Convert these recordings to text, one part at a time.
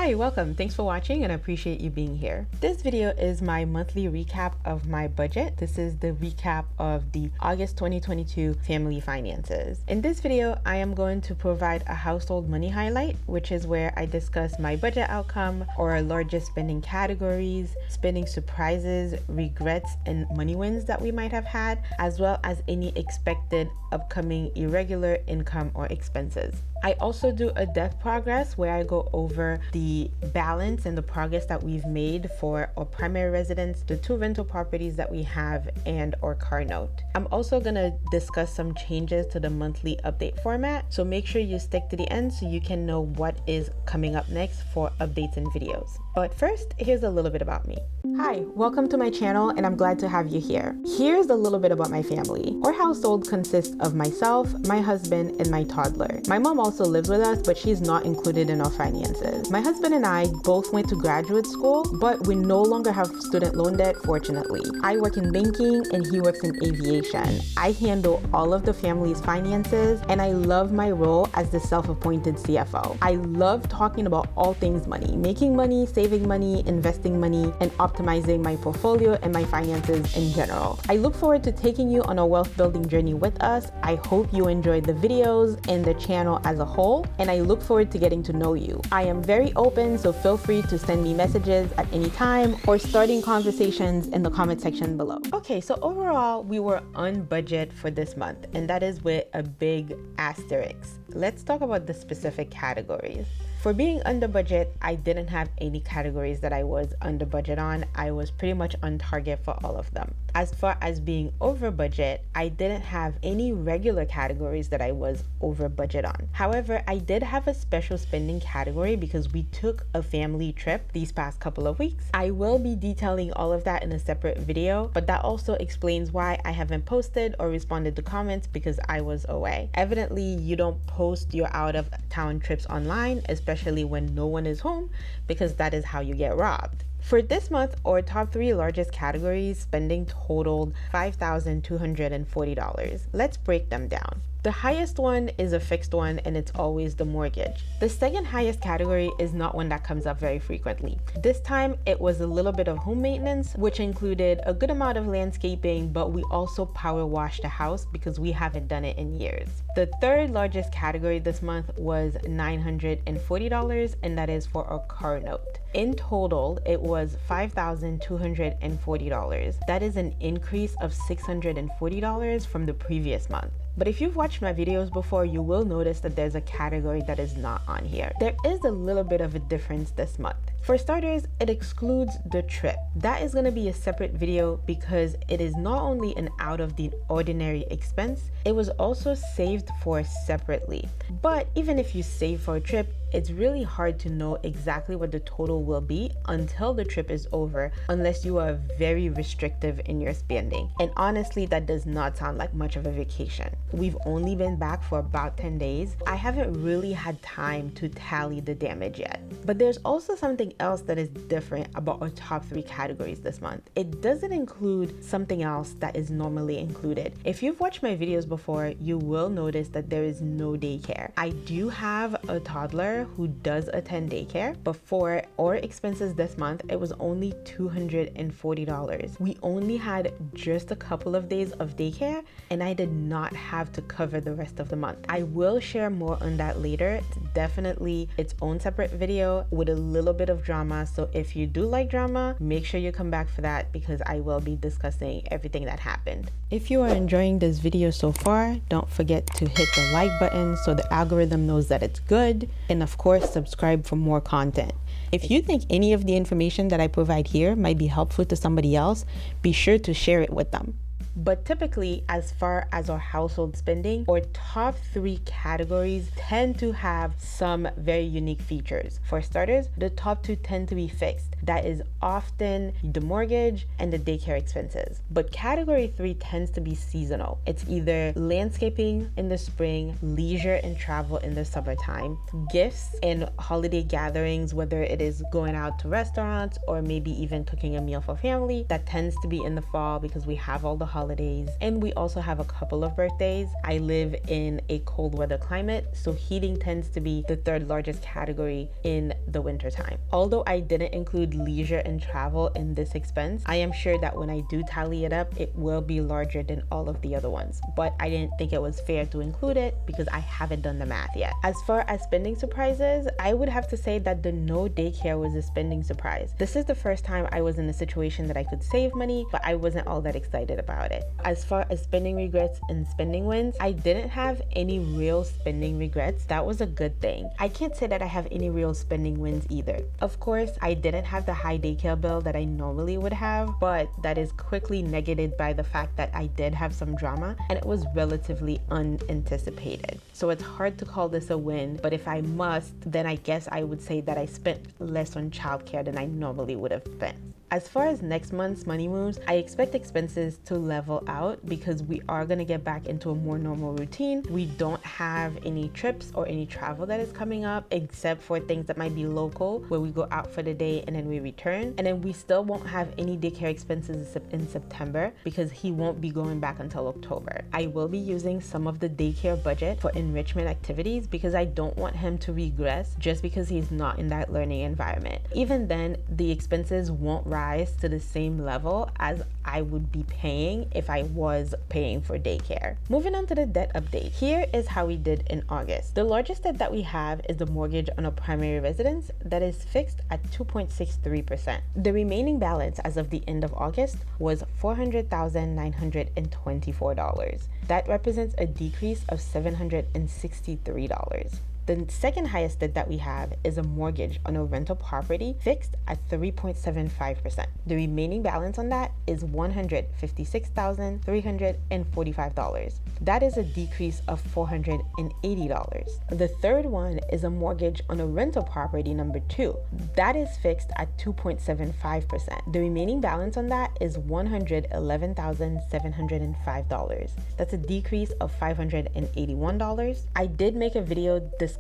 Hi, welcome. Thanks for watching and I appreciate you being here. This video is my monthly recap of my budget. This is the recap of the August 2022 family finances. In this video, I am going to provide a household money highlight, which is where I discuss my budget outcome or largest spending categories, spending surprises, regrets, and money wins that we might have had, as well as any expected upcoming irregular income or expenses. I also do a debt progress where I go over the balance and the progress that we've made for our primary residence, the 2 rental properties that we have, and our car note. I'm also going to discuss some changes to the monthly update format, so make sure you stick to the end so you can know what is coming up next for updates and videos. But first, here's a little bit about me. Hi, welcome to my channel and I'm glad to have you here. Here's a little bit about my family. Our household consists of myself, my husband, and my toddler. My mom also lives with us, but she's not included in our finances. My husband and I both went to graduate school, but we no longer have student loan debt, fortunately. I work in banking and he works in aviation. I handle all of the family's finances and I love my role as the self-appointed CFO. I love talking about all things money, making money, saving money, investing money, and optimizing my portfolio and my finances in general. I look forward to taking you on a wealth building journey with us. I hope you enjoyed the videos and the channel as a whole, and I look forward to getting to know you. I am very open, so feel free to send me messages at any time or starting conversations in the comment section below. Okay, so overall, we were on budget for this month, and that is with a big asterisk. Let's talk about the specific categories. For being under budget, I didn't have any categories that I was under budget on. I was pretty much on target for all of them. As far as being over budget, I didn't have any regular categories that I was over budget on. However, I did have a special spending category because we took a family trip these past couple of weeks. I will be detailing all of that in a separate video, but that also explains why I haven't posted or responded to comments because I was away. Evidently, you don't post your out of town trips online, especially when no one is home, because that is how you get robbed. For this month, our top 3 largest categories spending totaled $5,240. Let's break them down. The highest one is a fixed one and it's always the mortgage. The second highest category is not one that comes up very frequently. This time it was a little bit of home maintenance, which included a good amount of landscaping, but we also power washed the house because we haven't done it in years. The third largest category this month was $940, and that is for our car note. In total, it was $5,240. That is an increase of $640 from the previous month. But if you've watched my videos before, you will notice that there's a category that is not on here. There is a little bit of a difference this month. For starters, it excludes the trip. That is going to be a separate video because it is not only an out of the ordinary expense, it was also saved for separately. But even if you save for a trip, it's really hard to know exactly what the total will be until the trip is over, unless you are very restrictive in your spending. And honestly, that does not sound like much of a vacation. We've only been back for about 10 days. I haven't really had time to tally the damage yet. But there's also something else that is different about our top 3 categories this month. It doesn't include something else that is normally included. If you've watched my videos before, you will notice that there is no daycare. I do have a toddler who does attend daycare, but for our expenses this month, it was only $240. We only had just a couple of days of daycare and I did not have to cover the rest of the month. I will share more on that later. It's definitely its own separate video with a little bit of drama, so if you do like drama, make sure you come back for that because I will be discussing everything that happened. If you are enjoying this video so far, don't forget to hit the like button so the algorithm knows that it's good, and of course subscribe for more content. If you think any of the information that I provide here might be helpful to somebody else, be sure to share it with them. But typically, as far as our household spending, our top 3 categories tend to have some very unique features. For starters, the top 2 tend to be fixed. That is often the mortgage and the daycare expenses. But category 3 tends to be seasonal. It's either landscaping in the spring, leisure and travel in the summertime, gifts and holiday gatherings, whether it is going out to restaurants or maybe even cooking a meal for family. That tends to be in the fall because we have all the holidays holidays, and we also have a couple of birthdays. I live in a cold weather climate, so heating tends to be the third largest category in the winter time. Although I didn't include leisure and travel in this expense, I am sure that when I do tally it up, it will be larger than all of the other ones. But I didn't think it was fair to include it because I haven't done the math yet. As far as spending surprises, I would have to say that the no daycare was a spending surprise. This is the first time I was in a situation that I could save money, but I wasn't all that excited about it. As far as spending regrets and spending wins, I didn't have any real spending regrets. That was a good thing. I can't say that I have any real spending wins either. Of course, I didn't have the high daycare bill that I normally would have, but that is quickly negated by the fact that I did have some drama and it was relatively unanticipated. So it's hard to call this a win, but if I must, then I guess I would say that I spent less on childcare than I normally would have spent. As far as next month's money moves, I expect expenses to level out because we are going to get back into a more normal routine. We don't have any trips or any travel that is coming up except for things that might be local where we go out for the day and then we return. And then we still won't have any daycare expenses in September because he won't be going back until October. I will be using some of the daycare budget for enrichment activities because I don't want him to regress just because he's not in that learning environment. Even then, the expenses won't rise to the same level as I would be paying if I was paying for daycare. Moving on to the debt update. Here is how we did in August. The largest debt that we have is the mortgage on a primary residence that is fixed at 2.63%. The remaining balance as of the end of August was $400,924. That represents a decrease of $763. The second highest debt that we have is a mortgage on a rental property fixed at 3.75%. The remaining balance on that is $156,345. That is a decrease of $480. The third one is a mortgage on a rental property number 2. That is fixed at 2.75%. The remaining balance on that is $111,705. That's a decrease of $581. I did make a video discussing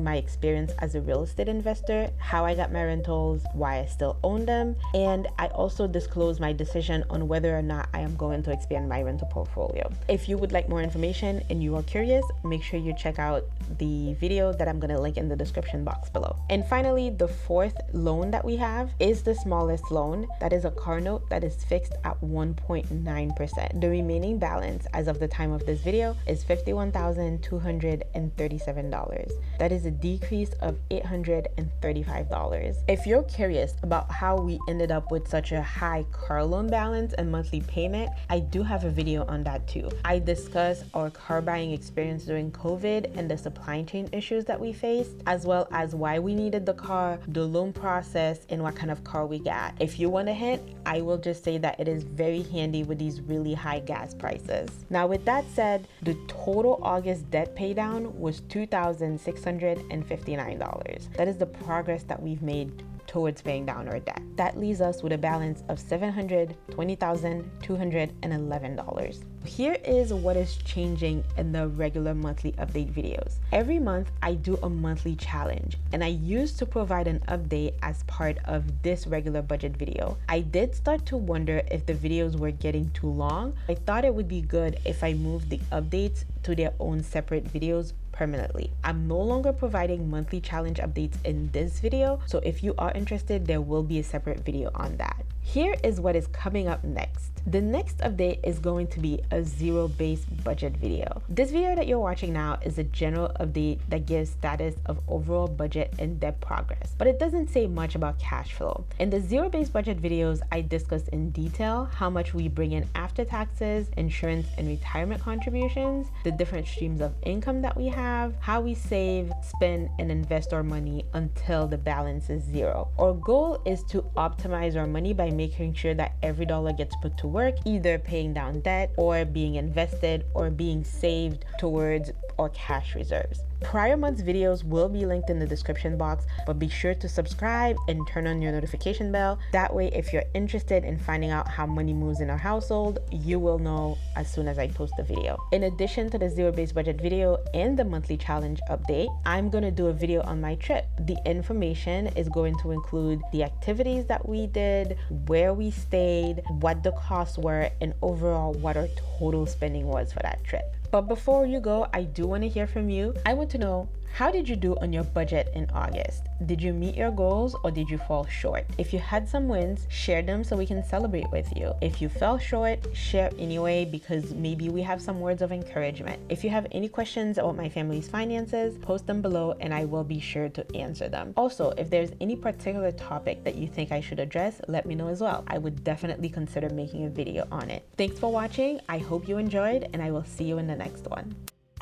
my experience as a real estate investor, how I got my rentals, why I still own them, and I also disclosed my decision on whether or not I am going to expand my rental portfolio. If you would like more information and you are curious, make sure you check out the video that I'm going to link in the description box below. And finally, the fourth loan that we have is the smallest loan. That is a car note that is fixed at 1.9%. The remaining balance as of the time of this video is $51,237. That is a decrease of $835. If you're curious about how we ended up with such a high car loan balance and monthly payment, I do have a video on that too. I discuss our car buying experience during COVID and the supply chain issues that we faced, as well as why we needed the car, the loan process, and what kind of car we got. If you want a hint, I will just say that it is very handy with these really high gas prices. Now, with that said, the total August debt pay down was $2,659. That is the progress that we've made towards paying down our debt. That leaves us with a balance of $720,211. Here is what is changing in the regular monthly update videos. Every month I do a monthly challenge, and I used to provide an update as part of this regular budget video. I did start to wonder if the videos were getting too long. I thought it would be good if I moved the updates to their own separate videos permanently. I'm no longer providing monthly challenge updates in this video, so if you are interested, there will be a separate video on that. Here is what is coming up next. The next update is going to be a zero-based budget video. This video that you're watching now is a general update that gives status of overall budget and debt progress, but it doesn't say much about cash flow. In the zero-based budget videos, I discuss in detail how much we bring in after taxes, insurance, and retirement contributions, the different streams of income that we have, how we save, spend, and invest our money until the balance is zero. Our goal is to optimize our money by making sure that every dollar gets put to work, either paying down debt or being invested or being saved towards our cash reserves. Prior month's videos will be linked in the description box, but be sure to subscribe and turn on your notification bell. That way, if you're interested in finding out how money moves in our household, you will know as soon as I post the video. In addition to the zero-based budget video and the monthly challenge update, I'm going to do a video on my trip. The information is going to include the activities that we did, where we stayed, what the costs were, and overall what our total spending was for that trip. But before you go, I do want to hear from you. I want to know, how did you do on your budget in August? Did you meet your goals or did you fall short? If you had some wins, share them so we can celebrate with you. If you fell short, share anyway, because maybe we have some words of encouragement. If you have any questions about my family's finances, post them below and I will be sure to answer them. Also, if there's any particular topic that you think I should address, let me know as well. I would definitely consider making a video on it. Thanks for watching. I hope you enjoyed and I will see you in the next one.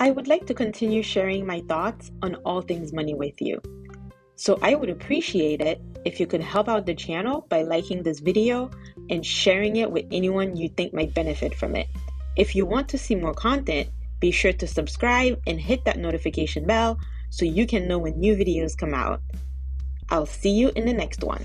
I would like to continue sharing my thoughts on all things money with you. So I would appreciate it if you could help out the channel by liking this video and sharing it with anyone you think might benefit from it. If you want to see more content, be sure to subscribe and hit that notification bell so you can know when new videos come out. I'll see you in the next one.